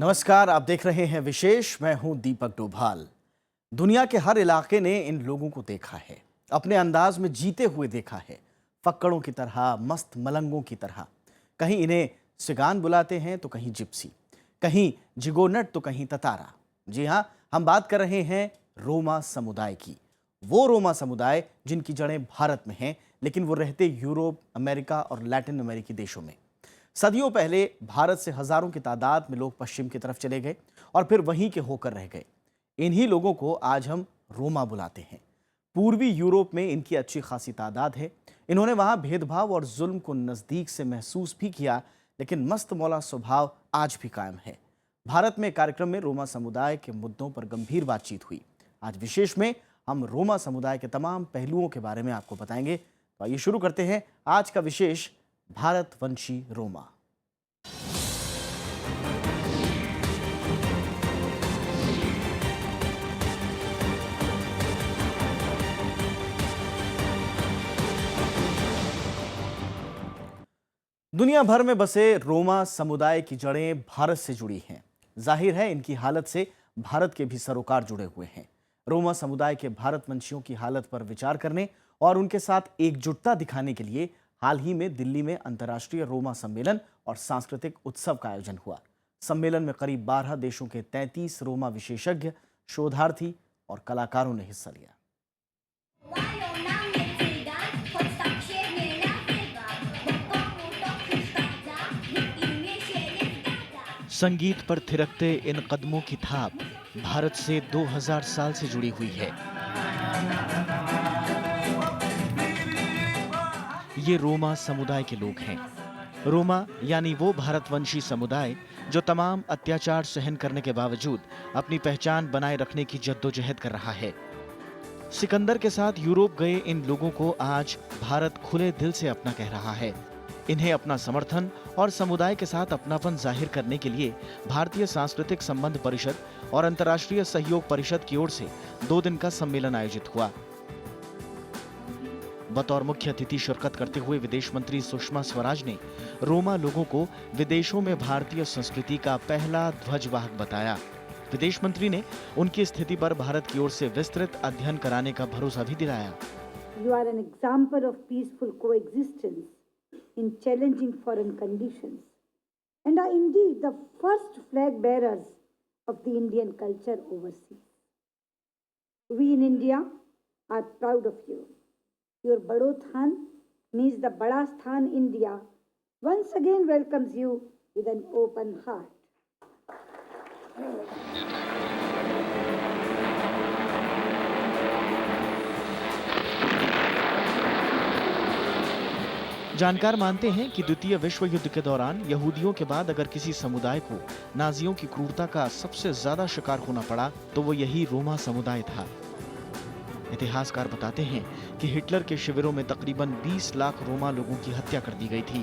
नमस्कार, आप देख रहे हैं विशेष। मैं हूं दीपक डोभाल। दुनिया के हर इलाके ने इन लोगों को देखा है, अपने अंदाज में जीते हुए देखा है। फक्कड़ों की तरह, मस्त मलंगों की तरह। कहीं इन्हें सिगान बुलाते हैं तो कहीं जिप्सी, कहीं जिगोनट तो कहीं ततारा। जी हां, हम बात कर रहे हैं रोमा समुदाय की। वो रोमा समुदाय जिनकी जड़ें भारत में हैं, लेकिन वो रहते यूरोप, अमेरिका और लैटिन अमेरिकी देशों में। सदियों पहले भारत से हजारों की तादाद में लोग पश्चिम की तरफ चले गए और फिर वहीं के होकर रह गए। इन्हीं लोगों को आज हम रोमा बुलाते हैं। पूर्वी यूरोप में इनकी अच्छी खासी तादाद है। इन्होंने वहां भेदभाव और जुल्म को नजदीक से महसूस भी किया, लेकिन मस्त मौला स्वभाव आज भी कायम है। भारत में कार्यक्रम में रोमा समुदाय के मुद्दों पर गंभीर बातचीत हुई। आज विशेष में हम रोमा समुदाय के तमाम पहलुओं के बारे में आपको बताएंगे। तो आइए शुरू करते हैं आज का विशेष, भारतवंशी रोमा। दुनिया भर में बसे रोमा समुदाय की जड़ें भारत से जुड़ी हैं। जाहिर है इनकी हालत से भारत के भी सरोकार जुड़े हुए हैं। रोमा समुदाय के भारतवंशियों की हालत पर विचार करने और उनके साथ एकजुटता दिखाने के लिए हाल ही में दिल्ली में अंतर्राष्ट्रीय रोमा सम्मेलन और सांस्कृतिक उत्सव का आयोजन हुआ। सम्मेलन में करीब 12 देशों के 33 रोमा विशेषज्ञ, शोधार्थी और कलाकारों ने हिस्सा लिया। संगीत पर थिरकते इन कदमों की थाप भारत से 2000 साल से जुड़ी हुई है। ये रोमा समुदाय के लोग हैं। रोमा यानी वो भारतवंशी समुदाय जो तमाम अत्याचार सहन करने के बावजूद अपनी पहचान बनाए रखने की जद्दोजहद कर रहा है। सिकंदर के साथ यूरोप गए इन लोगों को आज भारत खुले दिल से अपना कह रहा है। इन्हें अपना समर्थन और समुदाय के साथ अपनापन जाहिर करने के लिए भारतीय सांस्कृतिक संबंध परिषद और अंतर्राष्ट्रीय सहयोग परिषद की ओर से 2 दिन का सम्मेलन आयोजित हुआ। बतौर मुख्य अतिथि शिरकत करते हुए विदेश मंत्री सुषमा स्वराज ने रोमा लोगों को विदेशों में भारतीय संस्कृति का पहला ध्वजवाहक बताया। विदेश मंत्री ने उनकी स्थिति पर भारत की ओर से विस्तृत अध्ययन कराने का भरोसा भी दिलाया। You are an example of peaceful coexistence in challenging foreign conditions, and are indeed the first flag bearers of the Indian culture overseas. We in India are proud of you. Your Bado Than means the Bada Sthan India once again welcomes you with an open heart. जानकार मानते हैं कि द्वितीय विश्व युद्ध के दौरान यहूदियों के बाद अगर किसी समुदाय को नाजियों की क्रूरता का सबसे ज्यादा शिकार होना पड़ा तो वो यही रोमा समुदाय था। इतिहासकार बताते हैं कि हिटलर के शिविरों में तकरीबन 20 लाख रोमा लोगों की हत्या कर दी गई थी।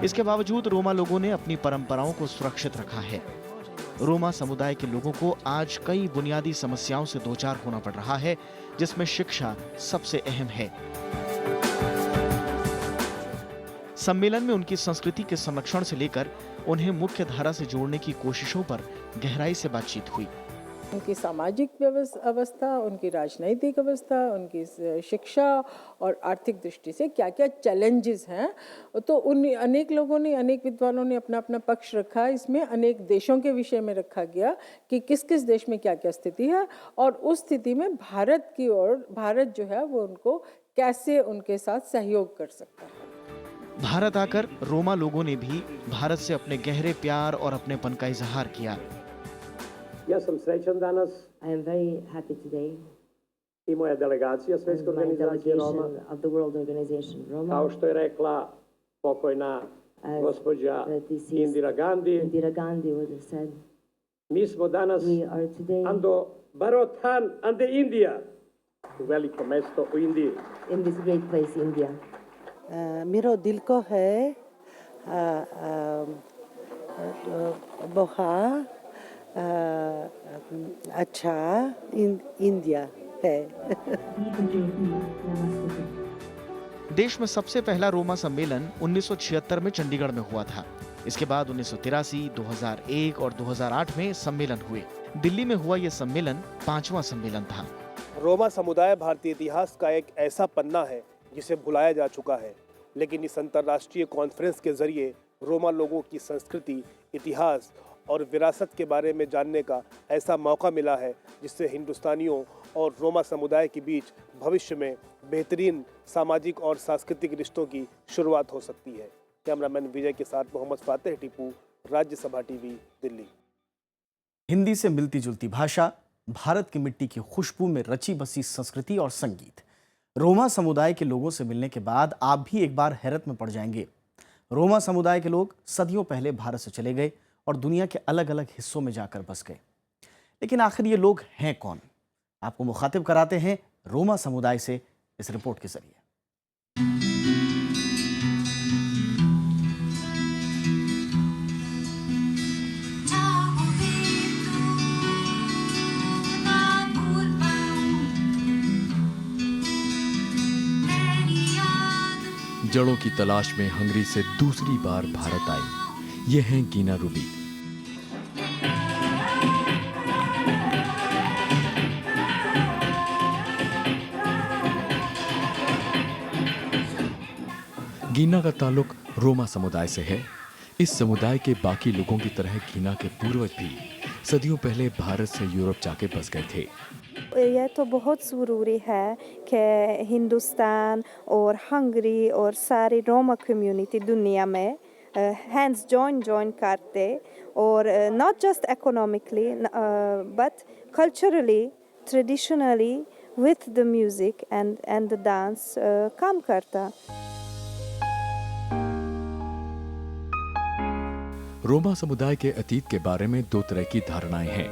इसके बावजूद रोमा लोगों ने अपनी परंपराओं को सुरक्षित रखा है। रोमा समुदाय के लोगों को आज कई बुनियादी समस्याओं से दोचार होना पड़ रहा है, जिसमें शिक्षा सबसे अहम है। सम्मेलन में उनकी संस्कृति के संरक्षण से लेकर उन्हें मुख्य धारा से जोड़ने की कोशिशों पर गहराई से बातचीत हुई। उनकी सामाजिक अवस्था, उनकी राजनैतिक अवस्था, उनकी शिक्षा और आर्थिक दृष्टि से क्या क्या चैलेंजेस हैं, तो उन अनेक लोगों ने, अनेक विद्वानों ने अपना अपना पक्ष रखा। इसमें अनेक देशों के विषय में रखा गया कि किस किस देश में क्या क्या स्थिति है और उस स्थिति में भारत की ओर, भारत जो है वो उनको कैसे उनके साथ सहयोग कर सकता है। भारत आकर रोमा लोगों ने भी भारत से अपने गहरे प्यार और अपनेपन का इजहार किया। Ja sam srećan danas. I am very happy today. I moja delegacija Svetske organizacije Roma. Of the World Organization Roma. Kao što je rekla pokojna gospođa Indira Gandhi. Indira Gandhi would have said. Mi smo danas ando Barotan ande Indija. U veliko mesto u Indiji. In this great place, India. मेरो दिल को है बहुत अच्छा India है। देश में सबसे पहला रोमा सम्मेलन 1976 में चंडीगढ़ में हुआ था। इसके बाद 1983, 2001 और 2008 में सम्मेलन हुए। दिल्ली में हुआ यह सम्मेलन 5वां सम्मेलन था। रोमा समुदाय भारतीय इतिहास का एक ऐसा पन्ना है जिसे भुलाया जा चुका है, लेकिन इस अंतर्राष्ट्रीय कॉन्फ्रेंस के जरिए रोमा लोगों की संस्कृति, इतिहास और विरासत के बारे में जानने का ऐसा मौका मिला है जिससे हिंदुस्तानियों और रोमा समुदाय के बीच भविष्य में बेहतरीन सामाजिक और सांस्कृतिक रिश्तों की शुरुआत हो सकती है। कैमरामैन विजय के साथ मोहम्मद फातेह टीपू, राज्यसभा टीवी, दिल्ली। हिंदी से मिलती जुलती भाषा, भारत की मिट्टी की खुशबू में रची बसी संस्कृति और संगीत। रोमा समुदाय के लोगों से मिलने के बाद आप भी एक बार हैरत में पड़ जाएंगे। रोमा समुदाय के लोग सदियों पहले भारत से चले गए और दुनिया के अलग अलग हिस्सों में जाकर बस गए। लेकिन आखिर ये लोग हैं कौन? आपको मुखातिब कराते हैं रोमा समुदाय से इस रिपोर्ट के जरिए। जड़ों की तलाश में हंगरी से दूसरी बार भारत आई। ये हैं गीना रूबी। गीना का ताल्लुक रोमा समुदाय से है। इस समुदाय के बाकी लोगों की तरह गीना के पूर्वज भी सदियों पहले भारत से यूरोप जाके बस गए थे। यह तो बहुत ज़रूरी है कि हिंदुस्तान और हंगरी और सारी रोमा कम्युनिटी दुनिया में हैंड्स जॉइन करते और not just economically but culturally, traditionally with the music and the dance काम करता। रोमा समुदाय के अतीत के बारे में दो तरह की धारणाएं हैं।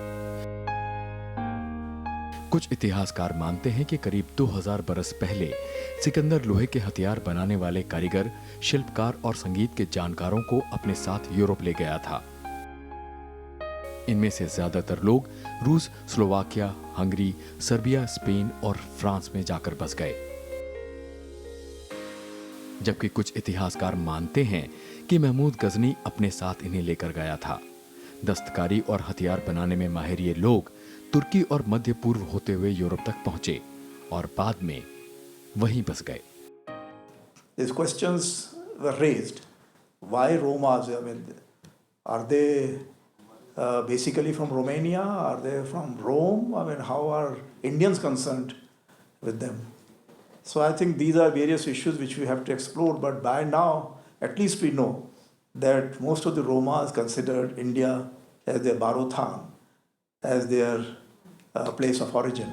कुछ इतिहासकार मानते हैं कि करीब 2000 बरस पहले सिकंदर लोहे के हथियार बनाने वाले कारीगर, शिल्पकार और संगीत के जानकारों को अपने साथ यूरोप ले गया था। इनमें से ज्यादातर लोग रूस, स्लोवाकिया, हंगरी, सर्बिया, स्पेन और फ्रांस में जाकर बस गए। जबकि कुछ इतिहासकार मानते हैं कि महमूद गजनी अपने साथ इन्हें लेकर गया था। दस्तकारी और हथियार बनाने में माहिर ये लोग तुर्की और मध्य पूर्व होते हुए यूरोप तक पहुंचे और बाद में वहीं बस गए। These questions were raised. Why Romas? I mean, are they basically from Romania? Are they from Rome? I mean, how are Indians concerned with them? So I think these are various issues which we have to explore. But by now, at least we know that most of the Romas considered India as their Barothan, as their place of origin.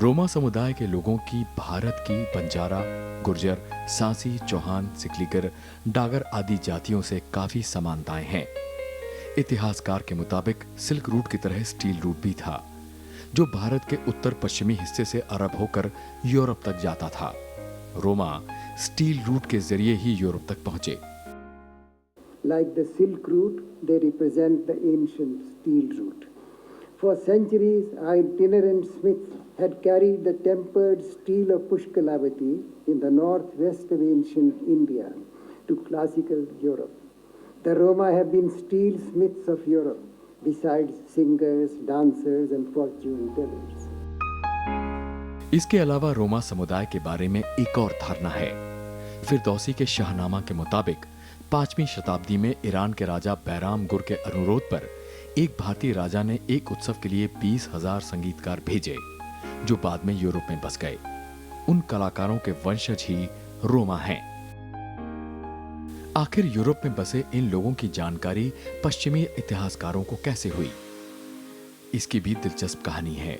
Roma समुदाय के लोगों की भारत की बंजारा, गुर्जर, सांसी, चौहान, सिकलीगर, डागर आदि जातियों से काफी समानताएं हैं। इतिहासकार के मुताबिक सिल्क रूट की तरह स्टील रूट भी था, जो भारत के उत्तर पश्चिमी हिस्से से अरब होकर यूरोप तक जाता था। रोमा स्टील रूट के जरिए ही यूरोप तक पहुंचे। Like the Silk Route, they represent the ancient steel route. For centuries, itinerant smiths had carried the tempered steel of Pushkalavati in the northwest of ancient India to classical Europe. The Roma have been steel smiths of Europe, besides singers, dancers and fortune tellers. इसके अलावा रोमा समुदाय के बारे में एक और धारणा है। फिरदौसी के शाहनामा के मुताबिक 5वीं शताब्दी में ईरान के राजा बैराम गुर के अनुरोध पर एक भारतीय राजा ने एक उत्सव के लिए 20,000 संगीतकार भेजे, जो बाद में यूरोप में बस गए। उन कलाकारों के वंशज ही रोमा हैं। आखिर यूरोप में बसे इन लोगों की जानकारी पश्चिमी इतिहासकारों को कैसे हुई? इसकी भी दिलचस्प कहानी है।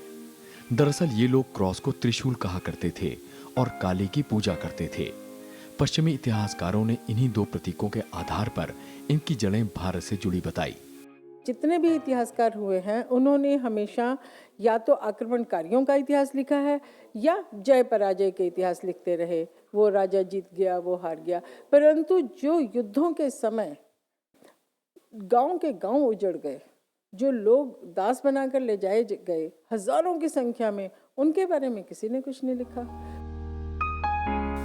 दरअसल ये लोग क्रॉस को त्रिशूल कहा करते थे और काली की पूजा करते थे। पश्चिमी इतिहासकारों ने इन्हीं दो प्रतीकों के आधार पर इनकी जड़ें भारत से जुड़ी बताई। जितने भी इतिहासकार हुए हैं, उन्होंने हमेशा या तो आक्रमणकारियों का इतिहास लिखा है या जय पराजय के इतिहास लिखते रहे। वो राजा जीत गया, वो हार गया। परंतु जो युद्धों के समय गांव के गांव उजड़ गए, जो लोग दास बनाकर ले जाए गए हजारों की संख्या में, उनके बारे में किसी ने कुछ नहीं लिखा।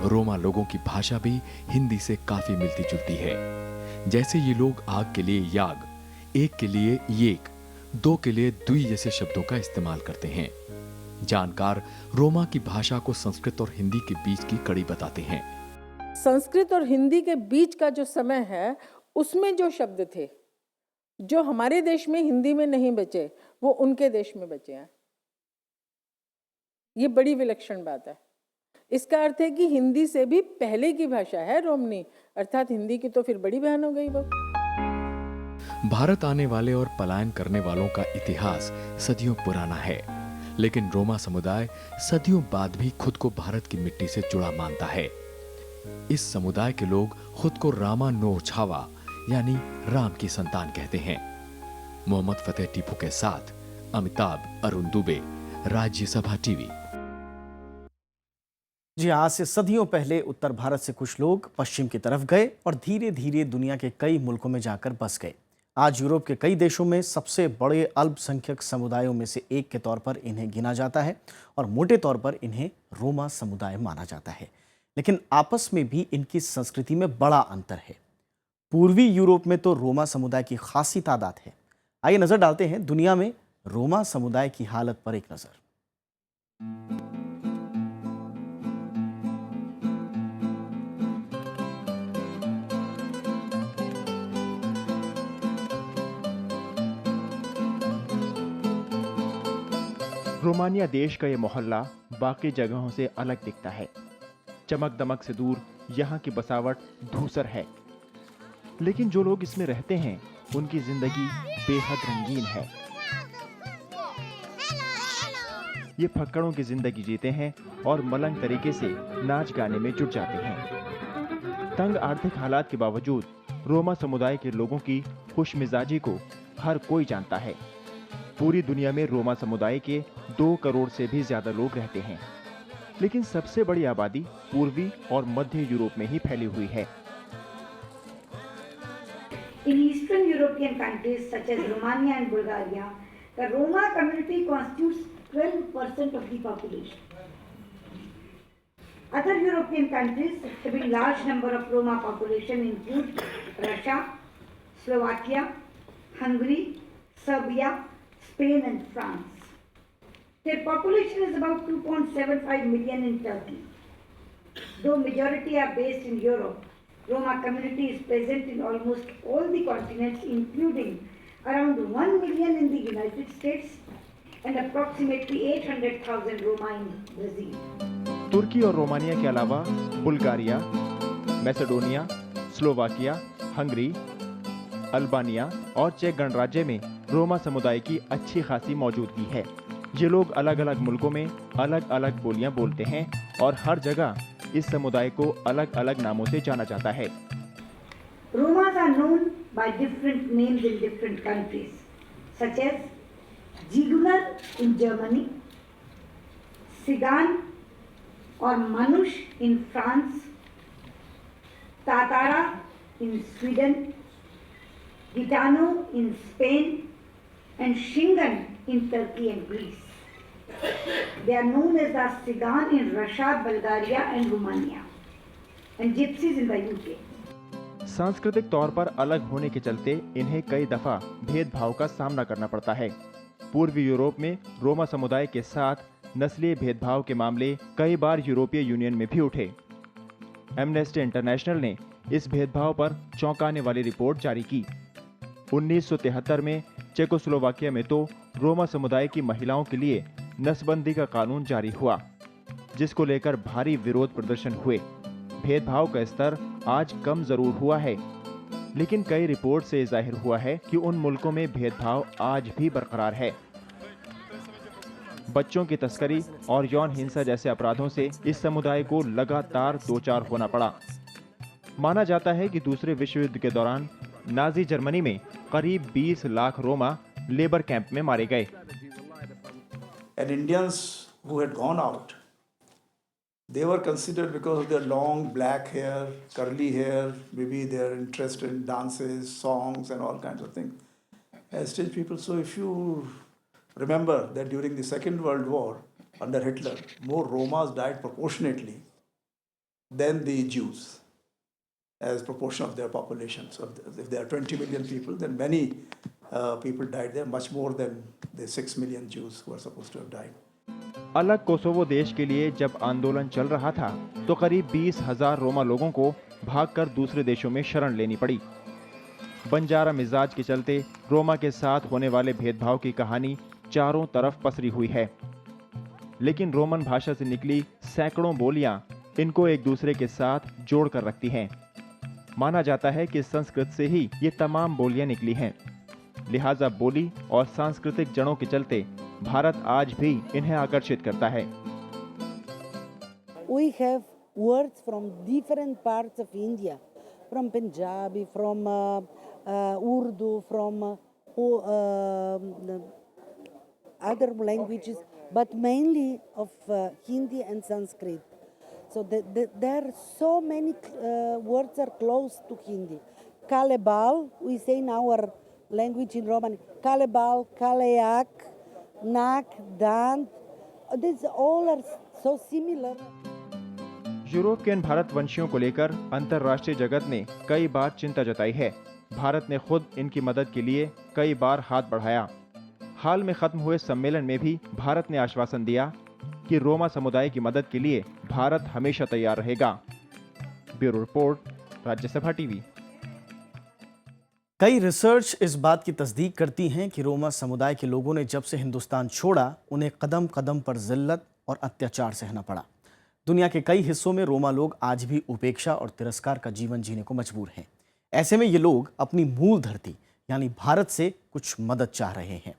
रोमा लोगों की भाषा भी हिंदी से काफी मिलती जुलती है। जैसे ये लोग आग के लिए याग, एक के लिए येक, दो के लिए द्वि जैसे शब्दों का इस्तेमाल करते हैं। जानकार रोमा की भाषा को संस्कृत और हिंदी के बीच की कड़ी बताते हैं। संस्कृत और हिंदी के बीच का जो समय है, उसमें जो शब्द थे जो हमारे देश में हिंदी में नहीं बचे, वो उनके देश में बचे हैं। ये बड़ी विलक्षण बात है। इसका अर्थ है कि हिंदी से भी पहले की भाषा है रोमनी, अर्थात हिंदी की तो फिर बड़ी बहन हो गई वो। भारत आने वाले और पलायन करने वालों का इतिहास सदियों पुराना है, लेकिन रोमा समुदाय सदियों बाद भी खुद को भारत की मिट्टी से जुड़ा मानता है। इस समुदाय के लोग खुद को रामा नोर छावा यानी राम की संतान कहते हैं। मोहम्मद फतेह टीपू के साथ अमिताभ अरुण दुबे, राज्यसभा टीवी। जी, आज से सदियों पहले उत्तर भारत से कुछ लोग पश्चिम की तरफ गए और धीरे धीरे दुनिया के कई मुल्कों में जाकर बस गए। आज यूरोप के कई देशों में सबसे बड़े अल्पसंख्यक समुदायों में से एक के तौर पर इन्हें गिना जाता है और मोटे तौर पर इन्हें रोमा समुदाय माना जाता है। लेकिन आपस में भी इनकी संस्कृति में बड़ा अंतर है। पूर्वी यूरोप में तो रोमा समुदाय की खासी तादाद है। आइए नजर डालते हैं दुनिया में रोमा समुदाय की हालत पर एक नजर। रोमानिया देश का ये मोहल्ला बाकी जगहों से अलग दिखता है। चमक दमक से दूर यहाँ की बसावट धूसर है, लेकिन जो लोग इसमें रहते हैं उनकी जिंदगी बेहद रंगीन है। ये फक्कड़ों की जिंदगी जीते हैं और मलंग तरीके से नाच गाने में जुट जाते हैं। तंग आर्थिक हालात के बावजूद रोमा समुदाय के लोगों की खुशमिजाजी को हर कोई जानता है। पूरी दुनिया में रोमा समुदाय के 2 करोड़ से भी ज्यादा लोग रहते हैं, लेकिन सबसे बड़ी आबादी पूर्वी और मध्य यूरोप में ही फैली हुई है। In Eastern European countries such as Romania and Bulgaria, the Roma community constitutes 12% of the population. Other European countries having large number of Roma population include Russia, Slovakia, Hungary, Serbia, Spain and France. Their population is about 2.75 million in Turkey. Though majority are based in Europe, Roma community is present in almost all the continents, including around 1 million in the United States and approximately 800,000 Roma in Brazil. तुर्की और Romania के अलावा Bulgaria, Macedonia, Slovakia, Hungary, Albania और check गणराज्य में रोमा समुदाय की अच्छी खासी मौजूदगी है। ये लोग अलग अलग मुल्कों में अलग अलग बोलियां बोलते हैं और हर जगह इस समुदाय को अलग अलग नामों से जाना जाता है। Romas are known by different names in different countries, such as Zigeuner in Germany, Sigan or Manush in France, Tatara in Sweden, Gitano in Spain, and Shingan in Turkey and Greece. They are known as the Sigan in Russia, Bulgaria and Romania, and Gypsies in the UK. सांस्कृतिक तौर पर अलग होने के चलते इन्हें कई दफा भेदभाव का सामना करना पड़ता है। पूर्वी यूरोप में रोमा समुदाय के साथ नस्लीय भेदभाव के मामले कई बार यूरोपीय यूनियन में भी उठे। एमनेस्टी इंटरनेशनल ने इस भेदभाव पर चौंकाने वाली रिपोर्ट जारी की। 1973 में चेकोस्लोवाकिया में तो रोमा समुदाय की महिलाओं के लिए नसबंदी का कानून जारी हुआ, जिसको लेकर भारी विरोध प्रदर्शन हुए। भेदभाव का स्तर आज कम जरूर हुआ है, लेकिन कई रिपोर्ट से जाहिर हुआ है कि उन मुल्कों में भेदभाव आज भी बरकरार है। बच्चों की तस्करी और यौन हिंसा जैसे अपराधों से इस समुदाय को लगातार दो चार होना पड़ा। माना जाता है कि दूसरे विश्व युद्ध के दौरान नाजी जर्मनी में करीब 20 लाख रोमा लेबर कैंप में मारे गए। And Indians who had gone out, they were considered because of their long black hair, curly hair, maybe their interest in dances, songs and all kinds of things. heritage people. So if you remember that during the Second World War under Hitler, more Romas died proportionately than the Jews as proportion of their population. So if there are 20 million people, then many people died there, much more than the 6 million Jews who are supposed to have died. अलग Kosovo देश के लिए जब आंदोलन चल रहा था तो करीब 20,000 रोमा लोगों को भागकर दूसरे देशों में शरण लेनी पड़ी। बंजारा मिजाज के चलते रोमा के साथ होने वाले भेदभाव की कहानी चारों तरफ पसरी हुई है, लेकिन रोमन भाषा से निकली सैकड़ों बोलियां इनको एक दूसरे के साथ जोड़ कर रखती हैं। माना जाता है कि संस्कृत से ही ये तमाम बोलियां निकली हैं, लिहाजा बोली और सांस्कृतिक जड़ों के चलते भारत आज भी इन्हें आकर्षित करता है। We have words from different parts of India, from Punjabi, from Urdu, from other languages, but mainly of Hindi and Sanskrit. So there are so many words are close to Hindi. Kalebal, we say in our language in Roman, Kalebal, Kaleak, Nak, Dant, these all are so similar. Europe के इन भारतवंशियों को लेकर अंतर्राष्ट्रीय जगत ने कई बार चिंता जताई है। भारत ने खुद इनकी मदद के लिए कई बार हाथ बढ़ाया। हाल में खत्म हुए सम्मेलन में भी भारत ने आश्वासन दिया कि रोमा समुदाय की मदद के लिए भारत हमेशा तैयार रहेगा। Bureau report, Rajya Sabha TV. कई रिसर्च इस बात की तस्दीक करती हैं कि रोमा समुदाय के लोगों ने जब से हिंदुस्तान छोड़ा, उन्हें कदम कदम पर जिल्लत और अत्याचार सहना पड़ा। दुनिया के कई हिस्सों में रोमा लोग आज भी उपेक्षा और तिरस्कार का जीवन जीने को मजबूर हैं। ऐसे में ये लोग अपनी मूल धरती यानी भारत से कुछ मदद चाह रहे हैं।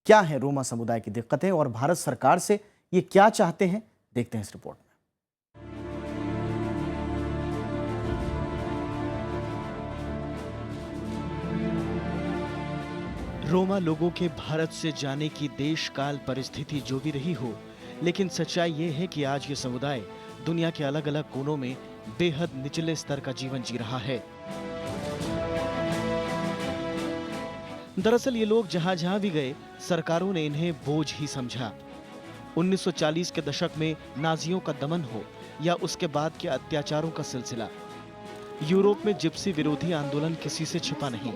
क्या है रोमा समुदाय की दिक्कतें और भारत सरकार से ये क्या चाहते हैं, देखते हैं इस रिपोर्ट में। रोमा लोगों के भारत से जाने की देश काल परिस्थिति जो भी रही हो, लेकिन सच्चाई ये है कि आज ये समुदाय दुनिया के अलग अलग कोनों में बेहद निचले स्तर का जीवन जी रहा है। दरअसल ये लोग जहां जहां भी गए, सरकारों ने इन्हें बोझ ही समझा। 1940 के दशक में नाजियों का दमन हो या उसके बाद के अत्याचारों का सिलसिला, यूरोप में जिप्सी विरोधी आंदोलन किसी से छिपा नहीं।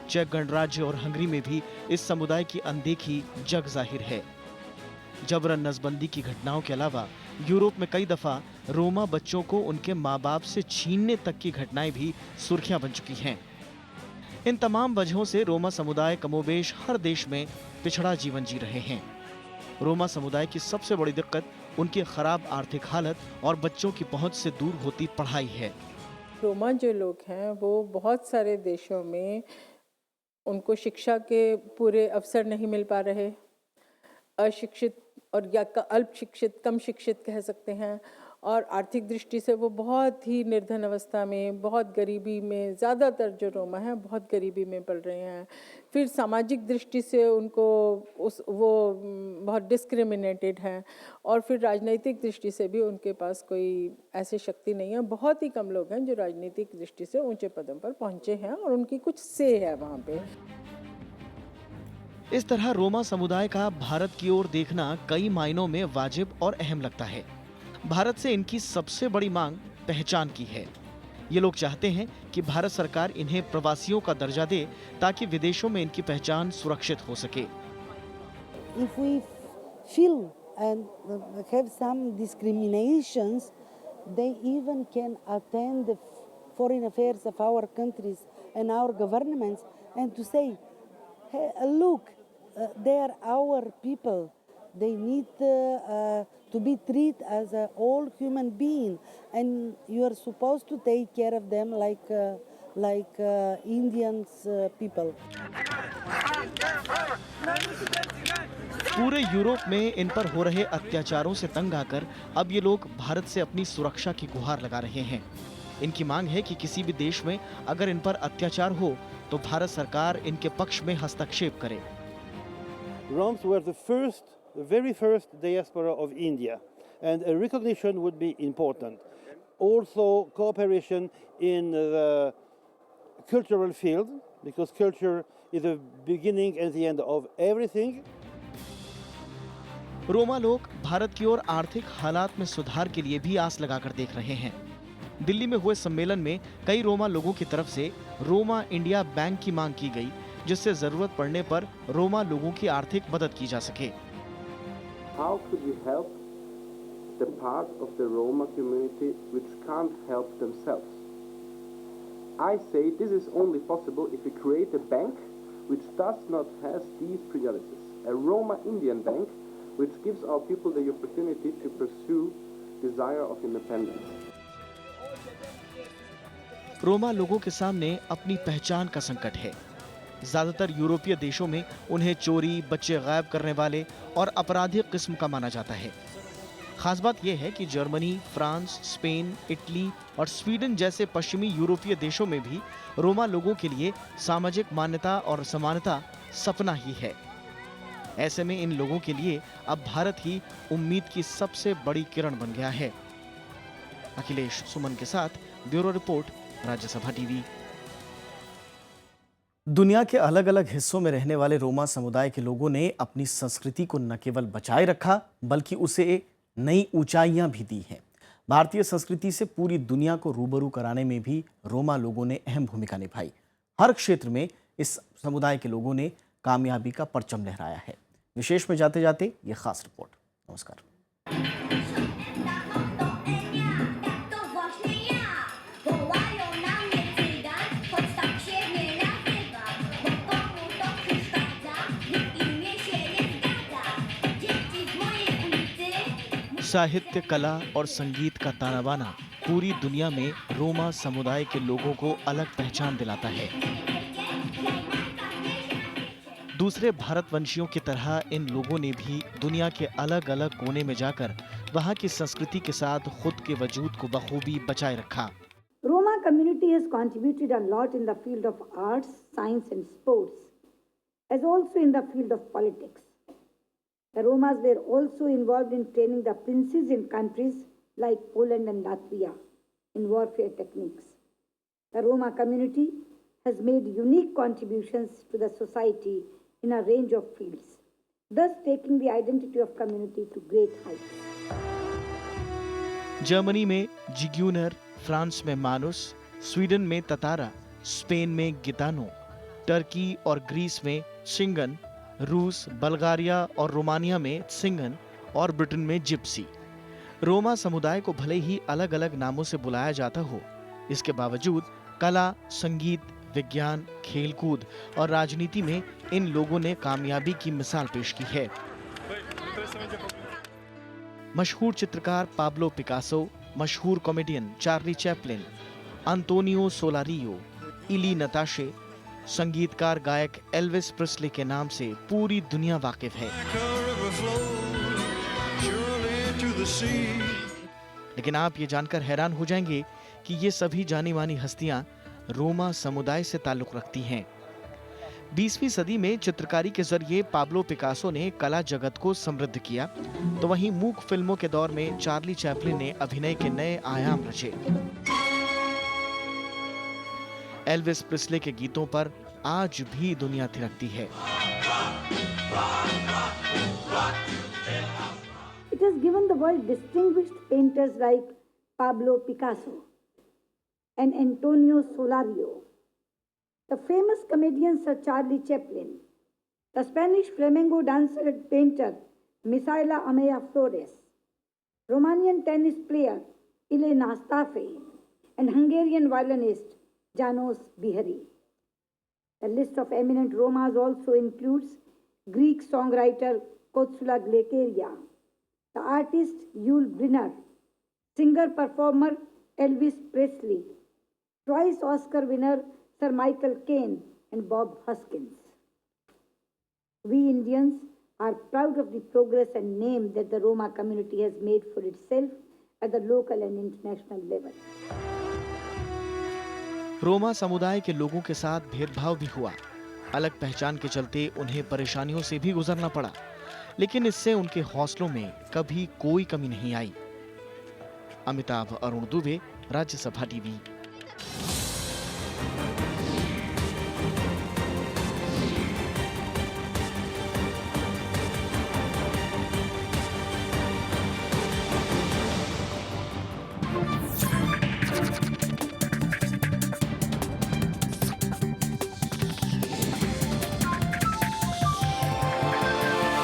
चेक गणराज्य और हंगरी में भी इस समुदाय की अनदेखी जग जाहिर है। जबरन नसबंदी की घटनाओं के अलावा यूरोप में कई दफा रोमा बच्चों को उनके माँ बाप से छीनने तक की घटनाएं भी सुर्खियां बन चुकी हैं। इन तमाम वजहों से रोमा समुदाय कमोबेश हर देश में पिछड़ा जीवन जी रहे हैं। रोमा समुदाय की सबसे बड़ी दिक्कत उनकी खराब आर्थिक हालत और बच्चों की पहुंच से दूर होती पढ़ाई है। रोमा जो लोग हैं वो बहुत सारे देशों में उनको शिक्षा के पूरे अवसर नहीं मिल पा रहे, अशिक्षित और या अल्प शिक्षित, कम शिक्षित कह सकते हैं, और आर्थिक दृष्टि से वो बहुत ही निर्धन अवस्था में, बहुत गरीबी में, ज़्यादातर जो रोमा हैं बहुत गरीबी में पल रहे हैं। फिर सामाजिक दृष्टि से उनको वो बहुत डिस्क्रिमिनेटेड हैं, और फिर राजनीतिक दृष्टि से भी उनके पास कोई ऐसी शक्ति नहीं है। बहुत ही कम लोग हैं जो राजनीतिक दृष्टि से ऊंचे पदों पर पहुंचे हैं और उनकी कुछ से है वहाँ पे। इस तरह रोमा समुदाय का भारत की ओर देखना कई मायनों में वाजिब और अहम लगता है। भारत से इनकी सबसे बड़ी मांग पहचान की है। ये लोग चाहते हैं कि भारत सरकार इन्हें प्रवासियों का दर्जा दे ताकि विदेशों में इनकी पहचान सुरक्षित हो सके। If we feel and have some discriminations, they even can attend the foreign affairs of our countries and our governments and to say, hey, look, they are our people. They need to be treated as a all human being, and you are supposed to take care of them like Indians people. पूरे Europe में इन पर हो रहे अत्याचारों से तंग आकर अब ये लोग भारत से अपनी सुरक्षा की गुहार लगा रहे हैं। इनकी मांग है कि किसी भी देश में अगर इन पर अत्याचार हो तो भारत सरकार इनके पक्ष में हस्तक्षेप करे। Roms were the very first diaspora of India, and a recognition would be important. Also, cooperation in the cultural field, because culture is the beginning and the end of everything. Roma लोग भारत की ओर आर्थिक हालात में सुधार के लिए भी आस लगाकर देख रहे हैं। दिल्ली में हुए सम्मेलन में कई रोमा लोगों की तरफ से रोमा इंडिया बैंक की मांग की गई, जिससे जरूरत पड़ने पर रोमा लोगों की आर्थिक मदद की जा सके। How could we help the part of the Roma community which can't help themselves? I say this is only possible if we create a bank which does not have these priorities. A Roma Indian bank which gives our people the opportunity to pursue desire of independence. Roma लोगों के सामने अपनी पहचान का संकट है। ज्यादातर यूरोपीय देशों में उन्हें चोरी, बच्चे गायब करने वाले और आपराधिक किस्म का माना जाता है। खास बात यह है कि जर्मनी, फ्रांस, स्पेन, इटली और स्वीडन जैसे पश्चिमी यूरोपीय देशों में भी रोमा लोगों के लिए सामाजिक मान्यता और समानता सपना ही है। ऐसे में इन लोगों के लिए अब भारत ही उम्मीद की सबसे बड़ी किरण बन गया है। अखिलेश सुमन के साथ ब्यूरो रिपोर्ट, राज्यसभा टीवी। दुनिया के अलग अलग हिस्सों में रहने वाले रोमा समुदाय के लोगों ने अपनी संस्कृति को न केवल बचाए रखा, बल्कि उसे नई ऊंचाइयां भी दी हैं। भारतीय संस्कृति से पूरी दुनिया को रूबरू कराने में भी रोमा लोगों ने अहम भूमिका निभाई। हर क्षेत्र में इस समुदाय के लोगों ने कामयाबी का परचम लहराया है। विशेष में जाते जाते ये खास रिपोर्ट। नमस्कार। साहित्य, कला और संगीत का ताना बाना पूरी दुनिया में रोमा समुदाय के लोगों को अलग पहचान दिलाता है। दूसरे भारतवंशियों की तरह इन लोगों ने भी दुनिया के अलग अलग कोने में जाकर वहां की संस्कृति के साथ खुद के वजूद को बखूबी बचाए रखा। Roma community has contributed a lot in the field of arts, science and sports, as also in the field of politics. The Romas were also involved in training the princes in countries like Poland and Latvia in warfare techniques. The Roma community has made unique contributions to the society in a range of fields, thus taking the identity of community to great heights. Germany में जिग्यूनर, France में मानुस, Sweden में Tatara, Spain में गितानो, Turkey और Greece में शिंगन, रूस, बल्गारिया और Romania में सिंगन और ब्रिटेन में जिप्सी। रोमा समुदाय को भले ही अलग अलग नामों से बुलाया जाता हो, इसके बावजूद कला, संगीत, विज्ञान, खेलकूद और राजनीति में इन लोगों ने कामयाबी की मिसाल पेश की है। मशहूर चित्रकार पाब्लो पिकासो, मशहूर कॉमेडियन चार्ली चैपलिन, अंतोनियो सोलारियो, इली नताशे, संगीतकार गायक एल्विस प्रेस्ली के नाम से पूरी दुनिया वाकिफ है। लेकिन आप ये जानकर हैरान हो जाएंगे कि ये सभी जानी मानी हस्तियां रोमा समुदाय से ताल्लुक रखती हैं। 20वीं सदी में चित्रकारी के जरिए पाब्लो पिकासो ने कला जगत को समृद्ध किया, तो वहीं मूक फिल्मों के दौर में चार्ली चैपलिन ने अभिनय के नए आयाम रचे। एल्विस प्रेस्ले के गीतों पर आज भी दुनिया थिरकती है। It has given the world distinguished painters like Pablo Picasso and Antonio Solario, the famous comedian Sir Charlie Chaplin, the Spanish flamenco dancer and painter Misaela Amaya Flores, Romanian tennis player Elena Stafe, and Hungarian violinist Janos Bihari. The list of eminent Romas also includes Greek songwriter Kotsula Glekeria, the artist Yul Brynner, singer-performer Elvis Presley, twice Oscar winner Sir Michael Caine, and Bob Hoskins. We Indians are proud of the progress and name that the Roma community has made for itself at the local and international level. Roma समुदाय के लोगों के साथ भेदभाव भी हुआ। अलग पहचान के चलते उन्हें परेशानियों से भी गुजरना पड़ा, लेकिन इससे उनके हौसलों में कभी कोई कमी नहीं आई। अमिताभ अरुण दुबे, राज्यसभा टीवी।